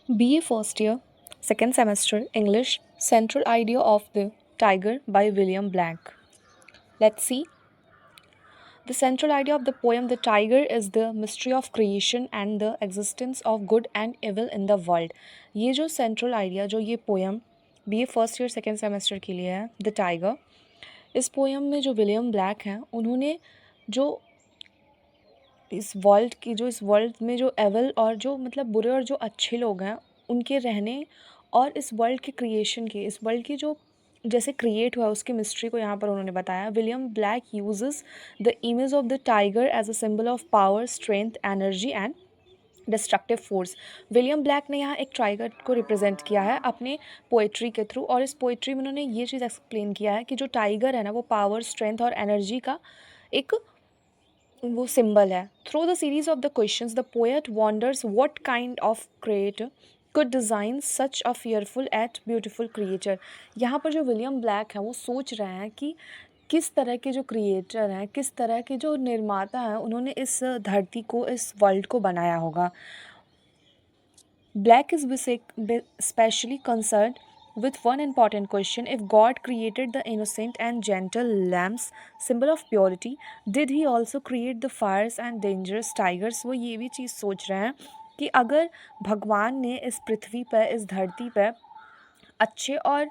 BA first year, second semester, English, Central Idea of the Tiger by William Blank. Let's see. The central idea of the poem The Tiger is the mystery of creation and the existence of good and evil in the world. ये जो central idea जो ये poem BA first year second semester के लिए है the tiger, इस poem में जो विलियम ब्लैक हैं उन्होंने जो इस वर्ल्ड में जो एवल और जो मतलब बुरे और जो अच्छे लोग हैं उनके रहने और इस वर्ल्ड के क्रिएशन की, इस वर्ल्ड की जो जैसे क्रिएट हुआ उसकी मिस्ट्री को यहाँ पर उन्होंने बताया. William Blake uses the image of the tiger as a symbol of power, strength, energy and destructive force. William Blake ने यहाँ एक टाइगर को रिप्रेजेंट किया है अपने पोइट्री के थ्रू, और इस पोइट्री में उन्होंने ये चीज़ एक्सप्लेन किया है कि जो टाइगर है ना वो पावर, स्ट्रेंथ और एनर्जी का एक वो सिंबल है. Through the series of the questions the poet wonders what kind of creator could design such a fearful yet beautiful creature. यहाँ पर जो विलियम ब्लैक है वो सोच रहे हैं कि किस तरह के जो क्रिएटर हैं, किस तरह के जो निर्माता हैं, उन्होंने इस धरती को, इस वर्ल्ड को बनाया होगा. Black is especially concerned with one important question. If God created the innocent and gentle lambs, symbol of purity, did he also create the fires and dangerous tigers? वो ये भी चीज़ सोच रहे हैं कि अगर भगवान ने इस पृथ्वी पर, इस धरती पर अच्छे और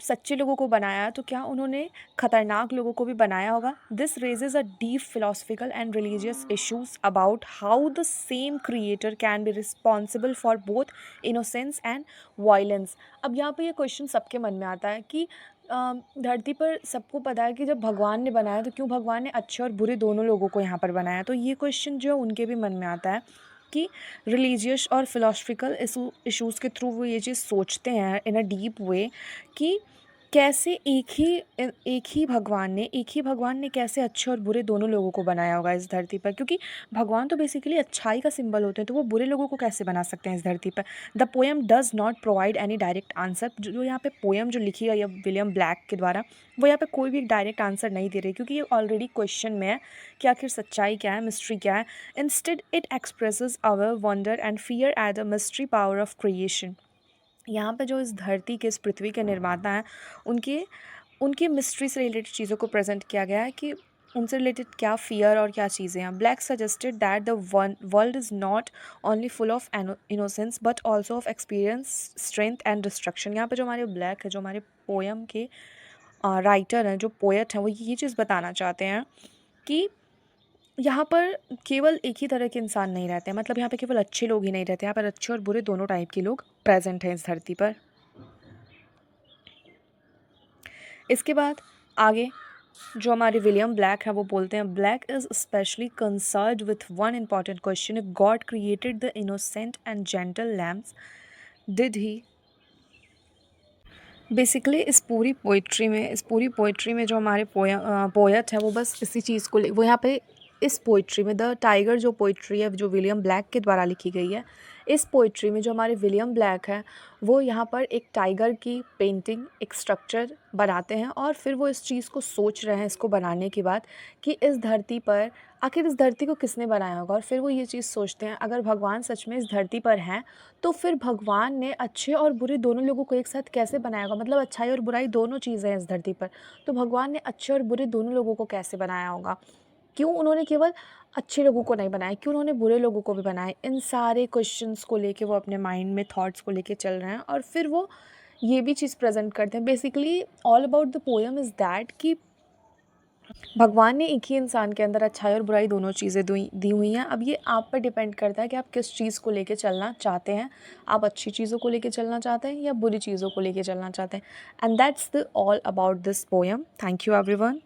सच्चे लोगों को बनाया तो क्या उन्होंने खतरनाक लोगों को भी बनाया होगा. This raises a deep philosophical and religious issues about how the same creator can be responsible for both innocence and violence. अब यहाँ पे ये क्वेश्चन सबके मन में आता है कि धरती पर सबको पता है कि जब भगवान ने बनाया तो क्यों भगवान ने अच्छे और बुरे दोनों लोगों को यहाँ पर बनाया. तो ये क्वेश्चन जो है उनके भी मन में आता है कि रिलीजियस और फिलोसफिकल इशूज़ के थ्रू वो ये चीज़ सोचते हैं इन अ डीप वे कि कैसे एक ही भगवान ने कैसे अच्छे और बुरे दोनों लोगों को बनाया होगा इस धरती पर. क्योंकि भगवान तो बेसिकली अच्छाई का सिंबल होते हैं, तो वो बुरे लोगों को कैसे बना सकते हैं इस धरती पर. The poem does not provide any direct answer. जो यहाँ पे पोएम जो लिखी गई है विलियम ब्लैक के द्वारा, वो यहाँ पे कोई भी एक डायरेक्ट आंसर नहीं दे रही, क्योंकि ये ऑलरेडी क्वेश्चन में है कि आखिर सच्चाई क्या है, मिस्ट्री क्या है. Instead it expresses our wonder and fear at the mystery power of creation. यहाँ पे जो इस धरती के, इस पृथ्वी के निर्माता हैं उनके उनके मिस्ट्री से रिलेटेड चीज़ों को प्रेजेंट किया गया है कि उनसे रिलेटेड क्या फियर और क्या चीज़ें हैं. Black suggested that the world is not only full of innocence but also of experience, strength and destruction. यहाँ पे जो हमारे ब्लैक है, जो हमारे पोएम के राइटर हैं, जो पोएट हैं, वो ये चीज़ बताना चाहते हैं कि यहाँ पर केवल एक ही तरह के इंसान नहीं रहते हैं. मतलब यहाँ पे केवल अच्छे लोग ही नहीं रहते, यहाँ पर अच्छे और बुरे दोनों टाइप के लोग प्रेजेंट हैं इस धरती पर. इसके बाद आगे जो हमारे विलियम ब्लैक है वो बोलते हैं Blake is specially concerned with one important question. If God created the innocent and gentle lambs, did he. Basically इस पूरी पोइट्री में जो हमारे पोएट है वो बस इसी चीज़ को वो यहाँ पे इस पोइट्री में द टाइगर जो पोइट्री है जो विलियम ब्लैक के द्वारा लिखी गई है, इस पोइट्री में जो हमारे विलियम ब्लैक है वो यहाँ पर एक टाइगर की पेंटिंग, एक स्ट्रक्चर बनाते हैं और फिर वो इस चीज़ को सोच रहे हैं इसको बनाने के बाद कि इस धरती पर आखिर इस धरती को किसने बनाया होगा. और फिर वो ये चीज़ सोचते हैं अगर भगवान सच में इस धरती पर हैं तो फिर भगवान ने अच्छे और बुरे दोनों लोगों को एक साथ कैसे बनाया होगा. मतलब अच्छाई और बुराई दोनों चीज़ें हैं इस धरती पर, तो भगवान ने अच्छे और बुरे दोनों लोगों को कैसे बनाया होगा. क्यों उन्होंने केवल अच्छे लोगों को नहीं बनाया, क्यों उन्होंने बुरे लोगों को भी बनाया. इन सारे क्वेश्चंस को लेके वो अपने माइंड में थॉट्स को लेके चल रहे हैं और फिर वो ये भी चीज़ प्रेजेंट करते हैं. Basically all about the poem is that कि भगवान ने एक ही इंसान के अंदर अच्छाई और बुराई दोनों चीज़ें दी हुई हैं. अब ये आप पर डिपेंड करता है कि आप किस चीज़ को लेके चलना चाहते हैं. आप अच्छी चीज़ों को लेके चलना चाहते हैं या बुरी चीज़ों को लेके चलना चाहते हैं. And that's the all about this poem. Thank you everyone.